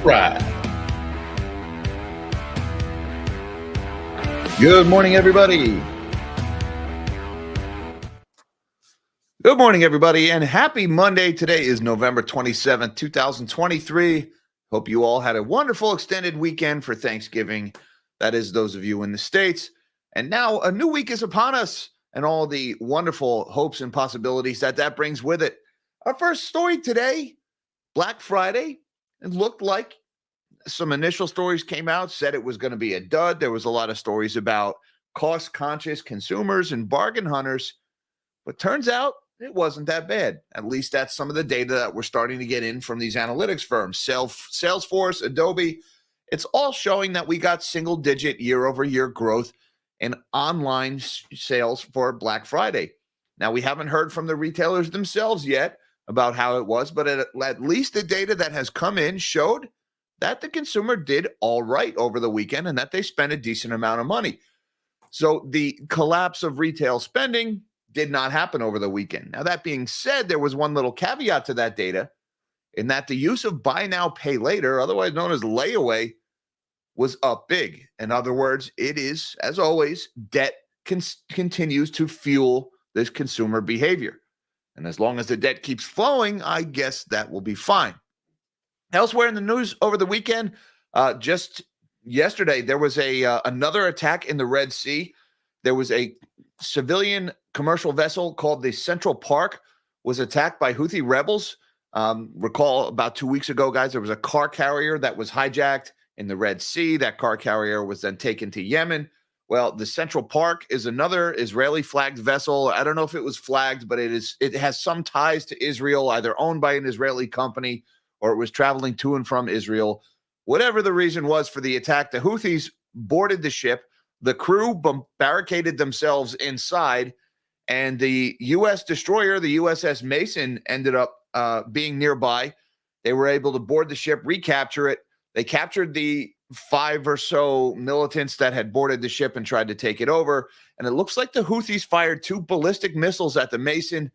Right. Good morning, everybody. Good morning, everybody, and happy Monday. Today is November 27th, 2023. Hope you all had a wonderful extended weekend for Thanksgiving. That is those of you in the States. And now a new week is upon us and all the wonderful hopes and possibilities that brings with it. Our first story today, Black Friday. It looked like some initial stories came out, said it was going to be a dud. There was a lot of stories about cost-conscious consumers and bargain hunters, but turns out it wasn't that bad. At least that's some of the data that we're starting to get in from these analytics firms, Salesforce, Adobe. It's all showing that we got single-digit year-over-year growth in online sales for Black Friday. Now, we haven't heard from the retailers themselves yet about how it was, but at least the data that has come in showed that the consumer did all right over the weekend and that they spent a decent amount of money. So the collapse of retail spending did not happen over the weekend. Now, that being said, there was one little caveat to that data in that the use of buy now, pay later, otherwise known as layaway, was up big. In other words, it is, as always, debt continues to fuel this consumer behavior. And as long as the debt keeps flowing, I guess that will be fine. Elsewhere in the news over the weekend, just yesterday, there was another attack in the Red Sea. There was a civilian commercial vessel called the Central Park was attacked by Houthi rebels. Recall about 2 weeks ago, guys, there was a car carrier that was hijacked in the Red Sea. That car carrier was then taken to Yemen. Well, the Central Park is another Israeli flagged vessel. I don't know if it was flagged, but it has some ties to Israel, either owned by an Israeli company or it was traveling to and from Israel. Whatever the reason was for the attack, the Houthis boarded the ship. The crew barricaded themselves inside, and the U.S. destroyer, the USS Mason, ended up being nearby. They were able to board the ship, recapture it. They captured the 5 or so militants that had boarded the ship and tried to take it over. And it looks like the Houthis fired 2 ballistic missiles at the Mason,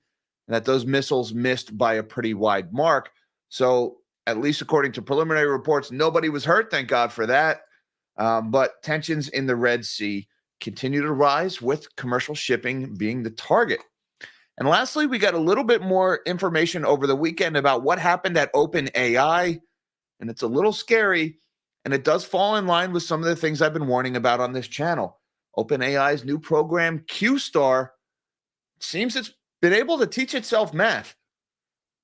and that those missiles missed by a pretty wide mark. So at least according to preliminary reports, nobody was hurt. Thank God for that. But tensions in the Red Sea continue to rise, with commercial shipping being the target. And lastly, we got a little bit more information over the weekend about what happened at OpenAI. And it's a little scary, and it does fall in line with some of the things I've been warning about on this channel. OpenAI's new program, Q-Star, seems it's been able to teach itself math.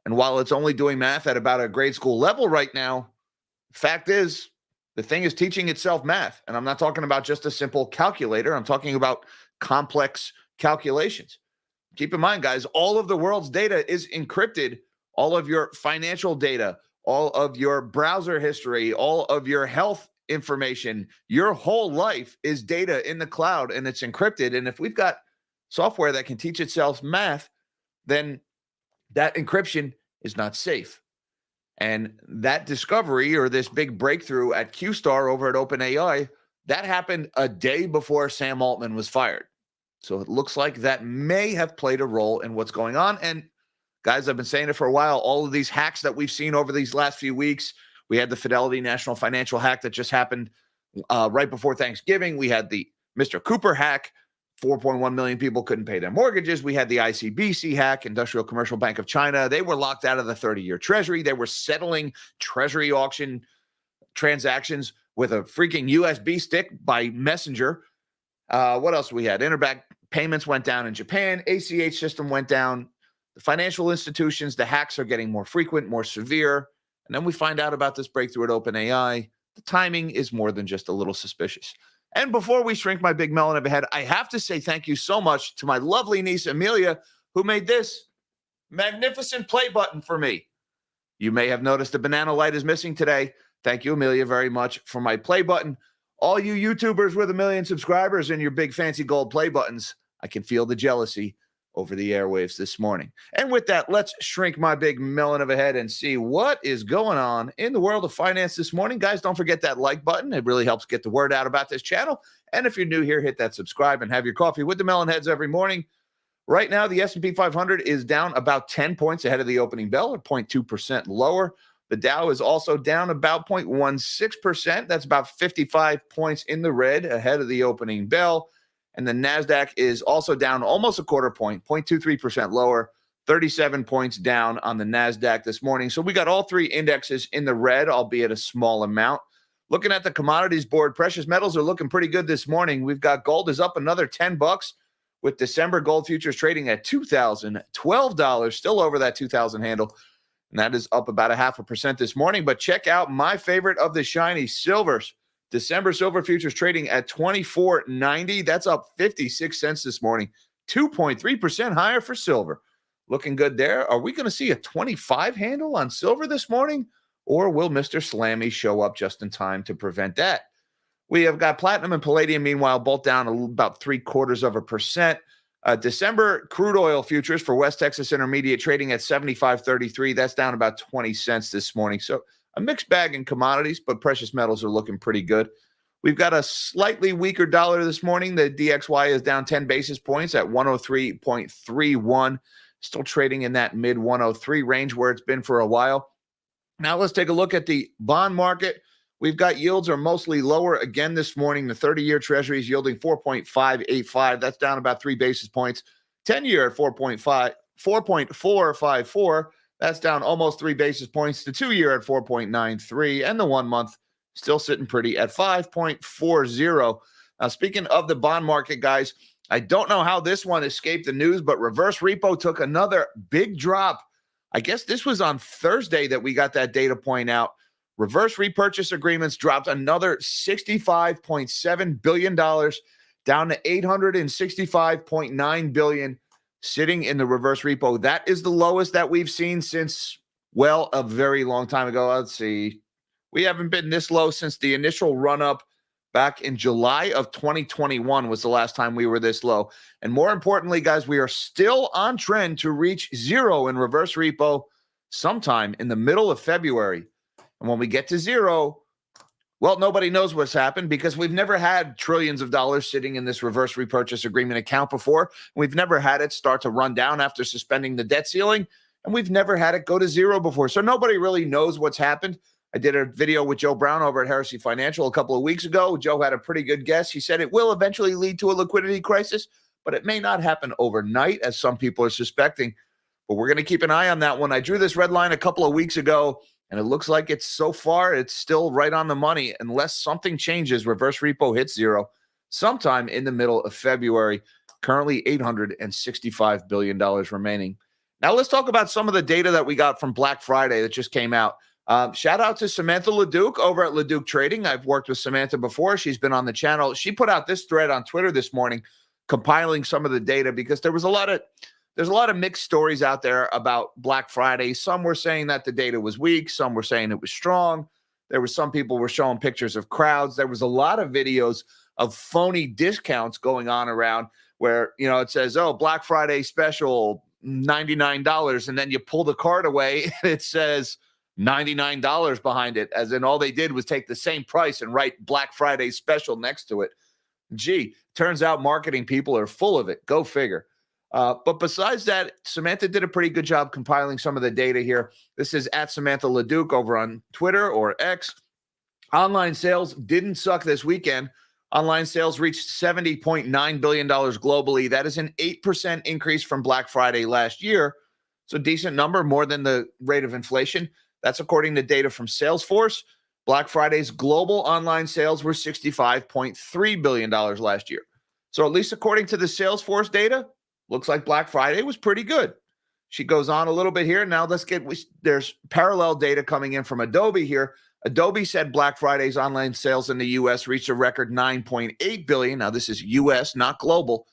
And while it's only doing math at about a grade school level right now, fact is, the thing is teaching itself math. And I'm not talking about just a simple calculator. I'm talking about complex calculations. Keep in mind, guys, all of the world's data is encrypted. All of your financial data, all of your browser history, all of your health information, your whole life is data in the cloud, and it's encrypted. And if we've got software that can teach itself math, then that encryption is not safe. And that discovery, or this big breakthrough at Q-Star over at OpenAI, that happened a day before Sam Altman was fired. So it looks like that may have played a role in what's going on. And guys, I've been saying it for a while, all of these hacks that we've seen over these last few weeks, we had the Fidelity National Financial hack that just happened right before Thanksgiving. We had the Mr. Cooper hack. 4.1 million people couldn't pay their mortgages. We had the ICBC hack, Industrial Commercial Bank of China. They were locked out of the 30-year treasury. They were settling treasury auction transactions with a freaking USB stick by messenger. What else we had? Interbank payments went down in Japan. ACH system went down. The financial institutions, the hacks are getting more frequent, more severe. And then we find out about this breakthrough at OpenAI. The timing is more than just a little suspicious. And before we shrink my big melon of a head, I have to say thank you so much to my lovely niece, Amelia, who made this magnificent play button for me. You may have noticed the banana light is missing today. Thank you, Amelia, very much for my play button. All you YouTubers with 1 million subscribers and your big fancy gold play buttons, I can feel the jealousy over the airwaves this morning. And with that, let's shrink my big melon of a head and see what is going on in the world of finance this morning. Guys, don't forget that like button. It really helps get the word out about this channel. And if you're new here, hit that subscribe and have your coffee with the melon heads every morning. Right now, the S&P 500 is down about 10 points ahead of the opening bell, or 0.2% lower. The Dow is also down about 0.16%. That's about 55 points in the red ahead of the opening bell. And the NASDAQ is also down almost a quarter point, 0.23% lower, 37 points down on the NASDAQ this morning. So we got all three indexes in the red, albeit a small amount. Looking at the commodities board, precious metals are looking pretty good this morning. We've got gold is up another $10 with December gold futures trading at $2,012, still over that 2,000 handle. And that is up about 0.5% this morning. But check out my favorite of the shiny, silvers. December silver futures trading at $24.90. That's up 56 cents this morning, 2.3% higher for silver. Looking good there. Are we going to see a 25 handle on silver this morning? Or will Mr. Slammy show up just in time to prevent that? We have got platinum and palladium, meanwhile, both down about 0.75%. December crude oil futures for West Texas Intermediate trading at 75.33. That's down about 20 cents this morning. So a mixed bag in commodities, but precious metals are looking pretty good. We've got a slightly weaker dollar this morning. The DXY is down 10 basis points at 103.31. Still trading in that mid 103 range where it's been for a while. Now let's take a look at the bond market. We've got yields are mostly lower again this morning. The 30-year Treasury is yielding 4.585. That's down about 3 basis points. 10-year at 4.454. That's down almost 3 basis points. The 2-year at 4.93. And the 1 month still sitting pretty at 5.40. Now, speaking of the bond market, guys, I don't know how this one escaped the news, but reverse repo took another big drop. I guess this was on Thursday that we got that data point out. Reverse repurchase agreements dropped another $65.7 billion down to $865.9 billion sitting in the reverse repo. That is the lowest that we've seen since, well, a very long time ago. Let's see. We haven't been this low since the initial run-up back in July of 2021 was the last time we were this low. And more importantly, guys, we are still on trend to reach zero in reverse repo sometime in the middle of February. And when we get to zero, well, nobody knows what's happened because we've never had trillions of dollars sitting in this reverse repurchase agreement account before. We've never had it start to run down after suspending the debt ceiling, and we've never had it go to zero before. So nobody really knows what's happened. I did a video with Joe Brown over at Heresy Financial a couple of weeks ago. Joe had a pretty good guess. He said it will eventually lead to a liquidity crisis, but it may not happen overnight, as some people are suspecting. But we're going to keep an eye on that one. I drew this red line a couple of weeks ago, and it looks like it's still right on the money. Unless something changes, reverse repo hits zero sometime in the middle of February. Currently $865 billion remaining. Now let's talk about some of the data that we got from Black Friday that just came out. Shout out to Samantha LeDuc over at LeDuc Trading. I've worked with Samantha before. She's been on the channel. She put out this thread on Twitter this morning, compiling some of the data because there's a lot of mixed stories out there about Black Friday. Some were saying that the data was weak. Some were saying it was strong. There were some people were showing pictures of crowds. There was a lot of videos of phony discounts going on around where, it says, oh, Black Friday special, $99. And then you pull the card away and it says $99 behind it, as in all they did was take the same price and write Black Friday special next to it. Gee, turns out marketing people are full of it. Go figure. But besides that, Samantha did a pretty good job compiling some of the data here. This is at Samantha LeDuc over on Twitter or X. Online sales didn't suck this weekend. Online sales reached $70.9 billion globally. That is an 8% increase from Black Friday last year. So decent number, more than the rate of inflation. That's according to data from Salesforce. Black Friday's global online sales were $65.3 billion last year. So at least according to the Salesforce data, looks like Black Friday was pretty good. She goes on a little bit here. Now there's parallel data coming in from Adobe here. Adobe said Black Friday's online sales in the U.S. reached a record $9.8 billion. Now this is U.S., not global.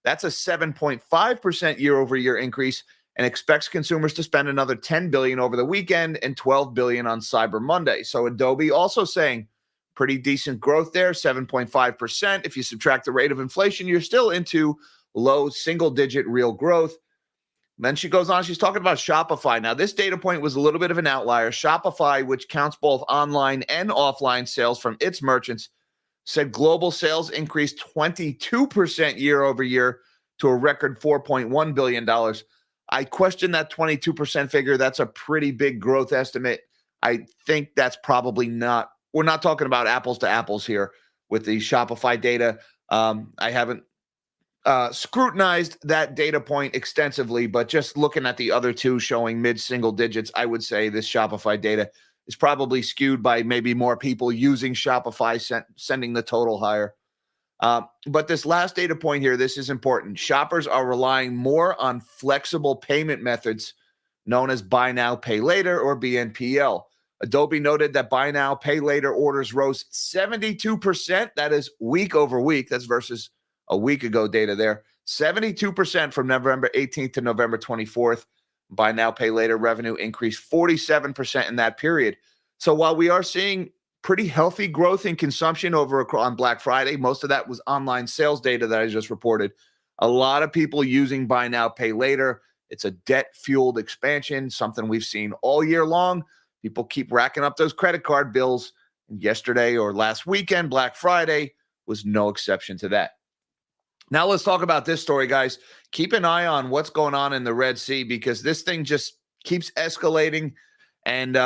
That's a 7.5% year-over-year increase, and expects consumers to spend another $10 billion over the weekend and $12 billion on Cyber Monday. So Adobe also saying pretty decent growth there, 7.5%. If you subtract the rate of inflation, you're still into low single-digit real growth. Then she goes on, she's talking about Shopify. Now, this data point was a little bit of an outlier. Shopify, which counts both online and offline sales from its merchants, said global sales increased 22% year over year to a record $4.1 billion. I question that 22% figure. That's a pretty big growth estimate. I think that's probably not, we're not talking about apples to apples here with the Shopify data. I haven't scrutinized that data point extensively, but just looking at the other two showing mid-single digits, I would say this Shopify data is probably skewed by maybe more people using Shopify, sending the total higher. But this last data point here, this is important. Shoppers are relying more on flexible payment methods known as buy now, pay later, or BNPL. Adobe noted that buy now, pay later orders rose 72%. That is week over week. That's versus a week ago data there. 72% from November 18th to November 24th. Buy now, pay later revenue increased 47% in that period. So while we are seeing pretty healthy growth in consumption over on Black Friday, most of that was online sales data that I just reported. A lot of people using buy now, pay later. It's a debt-fueled expansion, something we've seen all year long. People keep racking up those credit card bills. Yesterday or last weekend, Black Friday, was no exception to that. Now let's talk about this story, guys. Keep an eye on what's going on in the Red Sea because this thing just keeps escalating. And,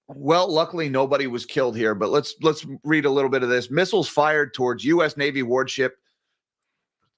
well, luckily nobody was killed here. But let's read a little bit of this. Missiles fired towards U.S. Navy warship.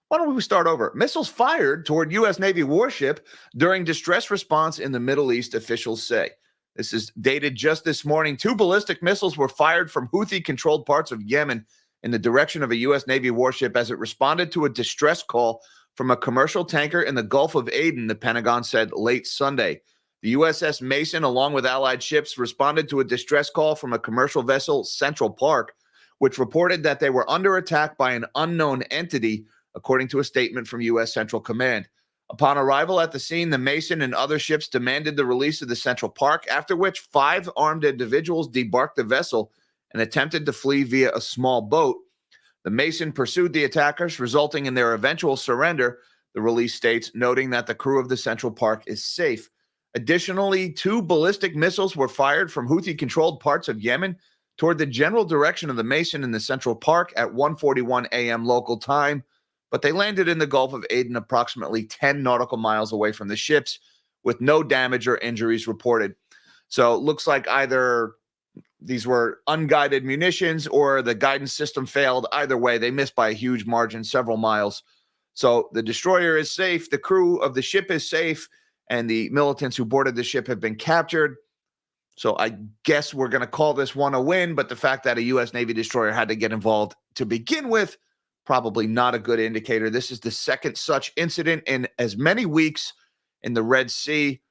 Why don't we start over? Missiles fired toward U.S. Navy warship during distress response in the Middle East, officials say. This is dated just this morning. 2 ballistic missiles were fired from Houthi-controlled parts of Yemen in the direction of a U.S. Navy warship as it responded to a distress call from a commercial tanker in the Gulf of Aden, the Pentagon said late Sunday. The USS Mason, along with allied ships, responded to a distress call from a commercial vessel, Central Park, which reported that they were under attack by an unknown entity, according to a statement from U.S. Central Command. Upon arrival at the scene, the Mason and other ships demanded the release of the Central Park, after which 5 armed individuals debarked the vessel and attempted to flee via a small boat. The Mason pursued the attackers, resulting in their eventual surrender, the release states, noting that the crew of the Central Park is safe. Additionally, 2 ballistic missiles were fired from Houthi-controlled parts of Yemen toward the general direction of the Mason and the Central Park at 1:41 a.m. local time, but they landed in the Gulf of Aden approximately 10 nautical miles away from the ships with no damage or injuries reported. So it looks like either these were unguided munitions or the guidance system failed. Either way, they missed by a huge margin, several miles. So the destroyer is safe, the crew of the ship is safe, and the militants who boarded the ship have been captured. So I guess we're going to call this one a win, but the fact that a U.S. Navy destroyer had to get involved to begin with, probably not a good indicator. This is the second such incident in as many weeks in the Red Sea.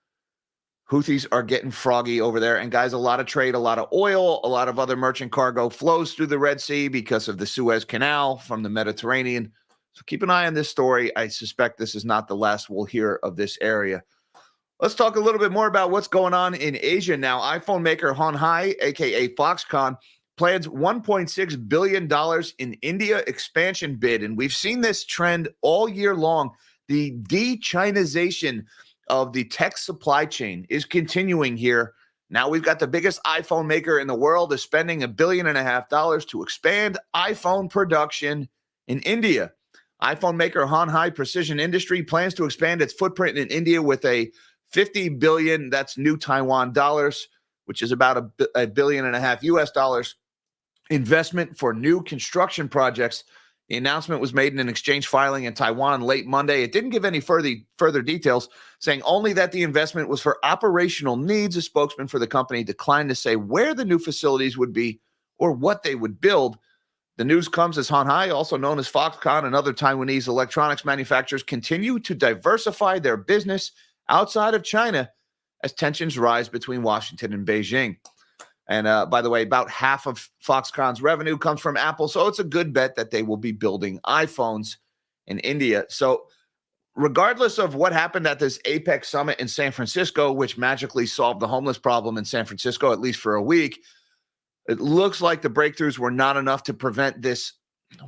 Houthis are getting froggy over there. And guys, a lot of trade, a lot of oil, a lot of other merchant cargo flows through the Red Sea because of the Suez Canal from the Mediterranean. So keep an eye on this story. I suspect this is not the last we'll hear of this area. Let's talk a little bit more about what's going on in Asia now. iPhone maker Honhai, aka Foxconn, plans $1.6 billion in India expansion bid. And we've seen this trend all year long. The de-Chinization of the tech supply chain is continuing here. Now we've got the biggest iPhone maker in the world is spending $1.5 billion to expand iPhone production in India. iPhone maker Honhai Precision Industry plans to expand its footprint in India with a 50 billion, that's new Taiwan dollars, which is about $1.5 billion US dollars investment for new construction projects. The announcement was made in an exchange filing in Taiwan late Monday. It didn't give any further details, saying only that the investment was for operational needs. A spokesman for the company declined to say where the new facilities would be or what they would build. The news comes as Honhai, also known as Foxconn, and other Taiwanese electronics manufacturers continue to diversify their business outside of China as tensions rise between Washington and Beijing. And by the way, about half of Foxconn's revenue comes from Apple. So it's a good bet that they will be building iPhones in India. So regardless of what happened at this APEC summit in San Francisco, which magically solved the homeless problem in San Francisco, at least for a week, it looks like the breakthroughs were not enough to prevent this,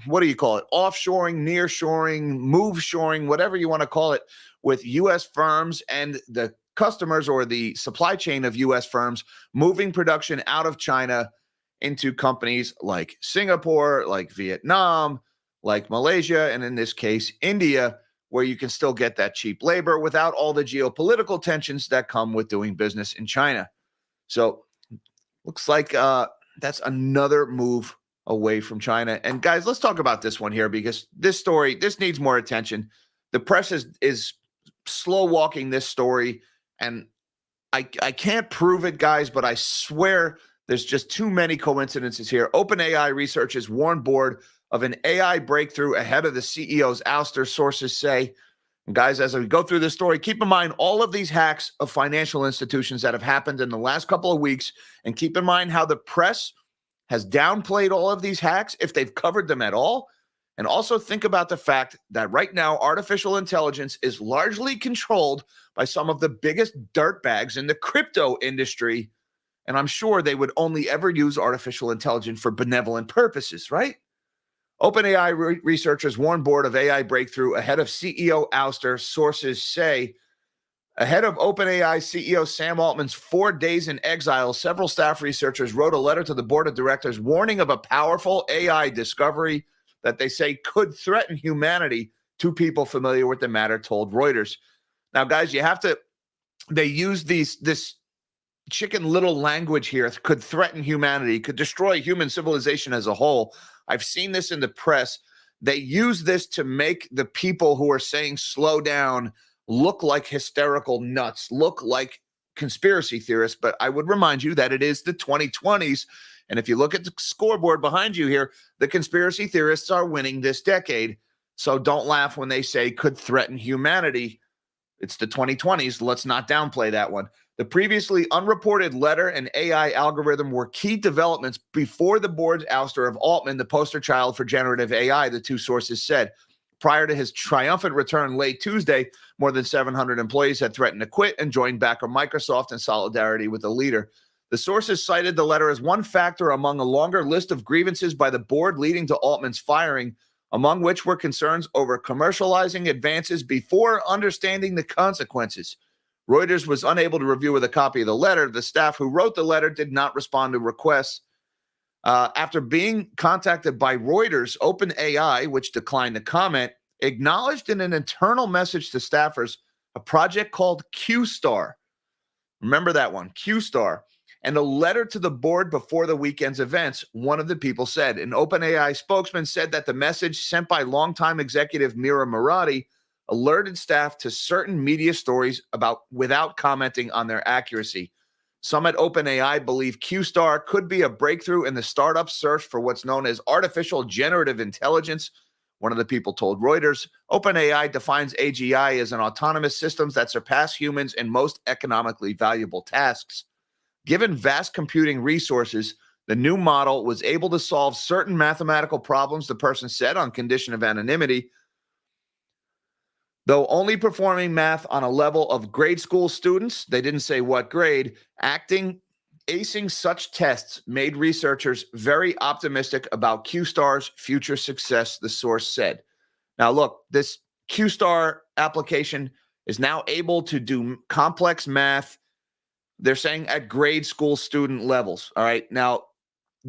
what do you call it, offshoring, nearshoring, move shoring, whatever you want to call it, with U.S. firms and the customers or the supply chain of U.S. firms moving production out of China into companies like Singapore, like Vietnam, like Malaysia, and in this case, India, where you can still get that cheap labor without all the geopolitical tensions that come with doing business in China. So Looks like that's another move away from China. And guys, let's talk about this one here because this needs more attention. The press is slow walking this story, and I can't prove it, guys, but I swear there's just too many coincidences here. OpenAI researchers warn board of an AI breakthrough ahead of the CEO's ouster, sources say. And guys, as we go through this story, keep in mind all of these hacks of financial institutions that have happened in the last couple of weeks, and keep in mind how the press has downplayed all of these hacks, if they've covered them at all. And also think about the fact that right now, artificial intelligence is largely controlled by some of the biggest dirtbags in the crypto industry. And I'm sure they would only ever use artificial intelligence for benevolent purposes, right? OpenAI researchers warn board of AI breakthrough ahead of CEO ouster, sources say. Ahead of OpenAI CEO Sam Altman's 4 days in exile, several staff researchers wrote a letter to the board of directors warning of a powerful AI discovery that they say could threaten humanity. Two people familiar with the matter told Reuters. Now, guys, they use this chicken little language here, could threaten humanity, could destroy human civilization as a whole. I've seen this in the press. They use this to make the people who are saying slow down look like hysterical nuts, look like conspiracy theorists. But I would remind you that it is the 2020s. And if you look at the scoreboard behind you here, the conspiracy theorists are winning this decade. So don't laugh when they say could threaten humanity. It's the 2020s. Let's not downplay that one. The previously unreported letter and AI algorithm were key developments before the board's ouster of Altman, the poster child for generative AI, the two sources said. Prior to his triumphant return late Tuesday, more than 700 employees had threatened to quit and join back on Microsoft in solidarity with the leader. The sources cited the letter as one factor among a longer list of grievances by the board leading to Altman's firing, among which were concerns over commercializing advances before understanding the consequences. Reuters was unable to review with a copy of the letter. The staff who wrote the letter did not respond to requests. After being contacted by Reuters, OpenAI, which declined to comment, acknowledged in an internal message to staffers a project called Q-Star. Remember that one, Q-Star. And a letter to the board before the weekend's events, one of the people said. An OpenAI spokesman said that the message sent by longtime executive Mira Murati alerted staff to certain media stories without commenting on their accuracy. Some at OpenAI believe Q-Star could be a breakthrough in the startup search for what's known as artificial generative intelligence. One of the people told Reuters, OpenAI defines AGI as an autonomous systems that surpass humans in most economically valuable tasks. Given vast computing resources, the new model was able to solve certain mathematical problems, the person said, on condition of anonymity. Though only performing math on a level of grade school students, they didn't say what grade, acing such tests made researchers very optimistic about Q-Star's future success, the source said. Now, look, this Q-Star application is now able to do complex math. They're saying at grade school student levels. All right. Now,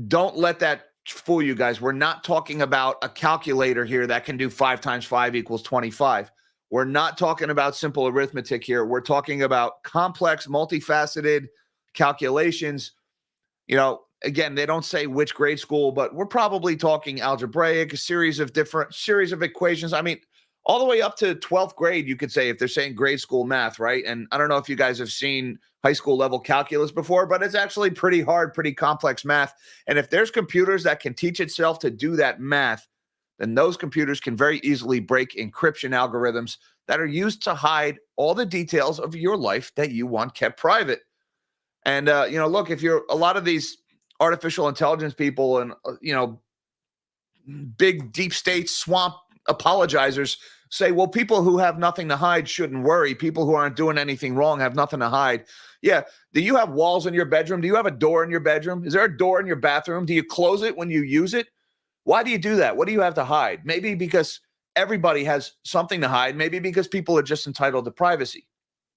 don't let that fool you guys. We're not talking about a calculator here that can do 5 times 5 equals 25. We're not talking about simple arithmetic here. We're talking about complex, multifaceted calculations. You know, again, they don't say which grade school, but we're probably talking algebraic, a series of equations. I mean, all the way up to 12th grade, you could say, if they're saying grade school math, right? And I don't know if you guys have seen high school level calculus before, but it's actually pretty hard, pretty complex math. And if there's computers that can teach itself to do that math, then those computers can very easily break encryption algorithms that are used to hide all the details of your life that you want kept private. And, look, if you're a lot of these artificial intelligence people and, big deep state swamp apologizers say, well, people who have nothing to hide shouldn't worry. People who aren't doing anything wrong have nothing to hide. Yeah. Do you have walls in your bedroom? Do you have a door in your bedroom? Is there a door in your bathroom? Do you close it when you use it? Why do you do that? What do you have to hide? Maybe because everybody has something to hide. Maybe because people are just entitled to privacy.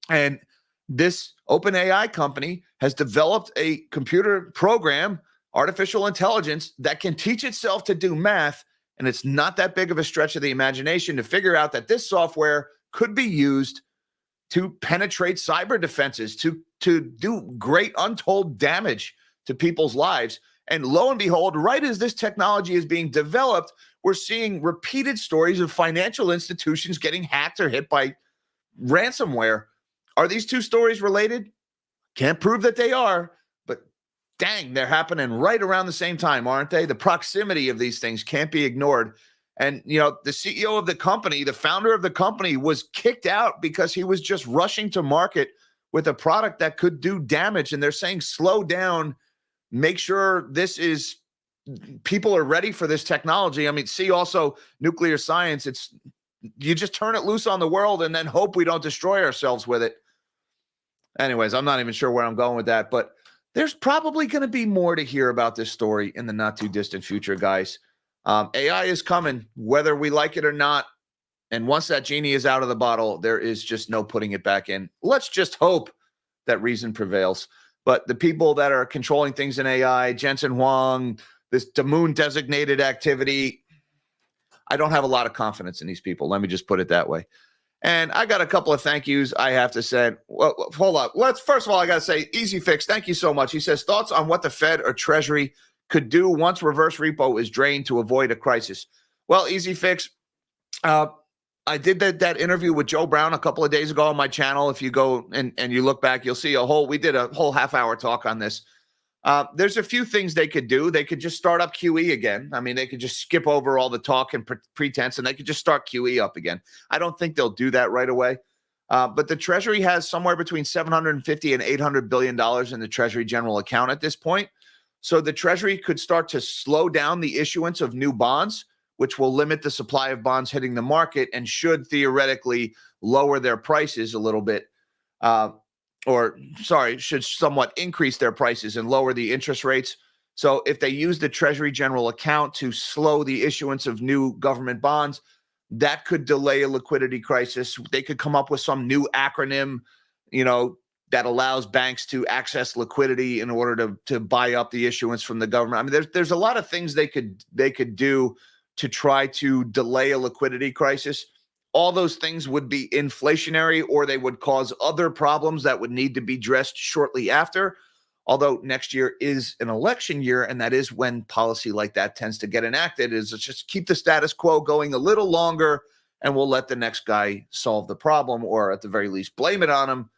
And this OpenAI company has developed a computer program, artificial intelligence, that can teach itself to do math. And it's not that big of a stretch of the imagination to figure out that this software could be used to penetrate cyber defenses, to do great untold damage to people's lives. And lo and behold, right as this technology is being developed, we're seeing repeated stories of financial institutions getting hacked or hit by ransomware. Are these two stories related? Can't prove that they are, but dang, they're happening right around the same time, aren't they? The proximity of these things can't be ignored. And, the CEO of the company, the founder of the company, was kicked out because he was just rushing to market with a product that could do damage. And they're saying, slow down, make sure people are ready for this technology. I mean, see also nuclear science. You just turn it loose on the world and then hope we don't destroy ourselves with it. Anyways, I'm not even sure where I'm going with that, but there's probably going to be more to hear about this story in the not too distant future, guys. AI is coming, whether we like it or not. And once that genie is out of the bottle, there is just no putting it back in. Let's just hope that reason prevails. But the people that are controlling things in AI, Jensen Huang, this Damoon designated activity, I don't have a lot of confidence in these people. Let me just put it that way. And I got a couple of thank yous I have to say. Well, hold up. First of all, I got to say, Easy Fix, thank you so much. He says, thoughts on what the Fed or Treasury could do once reverse repo is drained to avoid a crisis. Well, Easy Fix, I did that interview with Joe Brown a couple of days ago on my channel. If you go and you look back, you'll see we did a whole half-hour talk on this. There's a few things they could do. They could just start up QE again. I mean, they could just skip over all the talk and pretense, and they could just start QE up again. I don't think they'll do that right away. But the Treasury has somewhere between $750 and $800 billion in the Treasury general account at this point. So the Treasury could start to slow down the issuance of new bonds, which will limit the supply of bonds hitting the market and should theoretically lower their prices a little bit. Should somewhat increase their prices and lower the interest rates. So if they use the Treasury general account to slow the issuance of new government bonds, that could delay a liquidity crisis. They could come up with some new acronym, that allows banks to access liquidity in order to buy up the issuance from the government. I mean, there's a lot of things they could do to try to delay a liquidity crisis. All those things would be inflationary, or they would cause other problems that would need to be addressed shortly after. Although next year is an election year, and that is when policy like that tends to get enacted, is just keep the status quo going a little longer, and we'll let the next guy solve the problem, or at the very least blame it on him.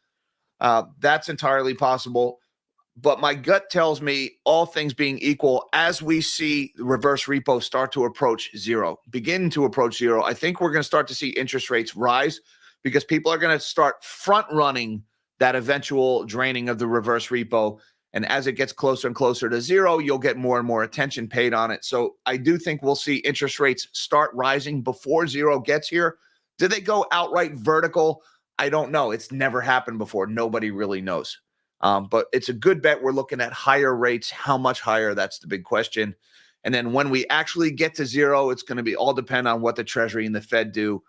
That's entirely possible. But my gut tells me, all things being equal, as we see reverse repo start to begin to approach zero, I think we're going to start to see interest rates rise because people are going to start front running that eventual draining of the reverse repo. And as it gets closer and closer to zero, you'll get more and more attention paid on it. So I do think we'll see interest rates start rising before zero gets here. Do they go outright vertical? I don't know. It's never happened before. Nobody really knows. But it's a good bet. We're looking at higher rates. How much higher? That's the big question. And then when we actually get to zero, it's going to be all depend on what the Treasury and the Fed do.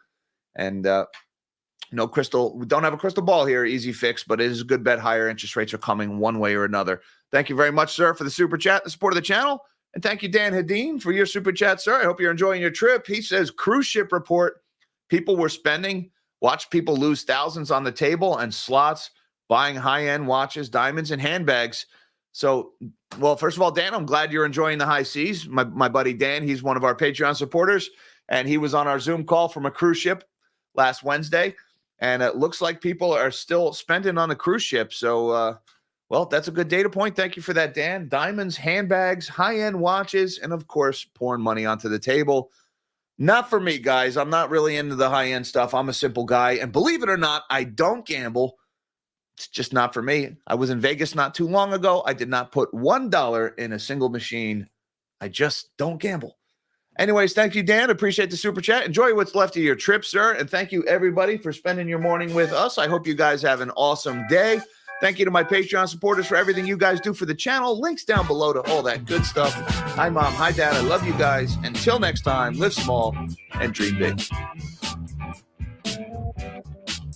And we don't have a crystal ball here, Easy Fix, but it is a good bet. Higher interest rates are coming one way or another. Thank you very much, sir, for the super chat, the support of the channel. And thank you, Dan Hadeen, for your super chat, sir. I hope you're enjoying your trip. He says, cruise ship report. People were spending. Watch people lose thousands on the table and slots, buying high-end watches, diamonds, and handbags. So, well, first of all, Dan, I'm glad you're enjoying the high seas. My buddy Dan, he's one of our Patreon supporters, and he was on our Zoom call from a cruise ship last Wednesday, and it looks like people are still spending on a cruise ship. So, well, that's a good data point. Thank you for that, Dan. Diamonds, handbags, high-end watches, and, of course, pouring money onto the table. Not for me, guys. I'm not really into the high-end stuff. I'm a simple guy, and believe it or not, I don't gamble. It's just not for me. I was in Vegas not too long ago. I did not put $1 in a single machine. I just don't gamble. Anyways, thank you, Dan. Appreciate the super chat. Enjoy what's left of your trip, sir. And thank you, everybody, for spending your morning with us. I hope you guys have an awesome day. Thank you to my Patreon supporters for everything you guys do for the channel. Links down below to all that good stuff. Hi, Mom. Hi, Dad. I love you guys. Until next time, live small and dream big.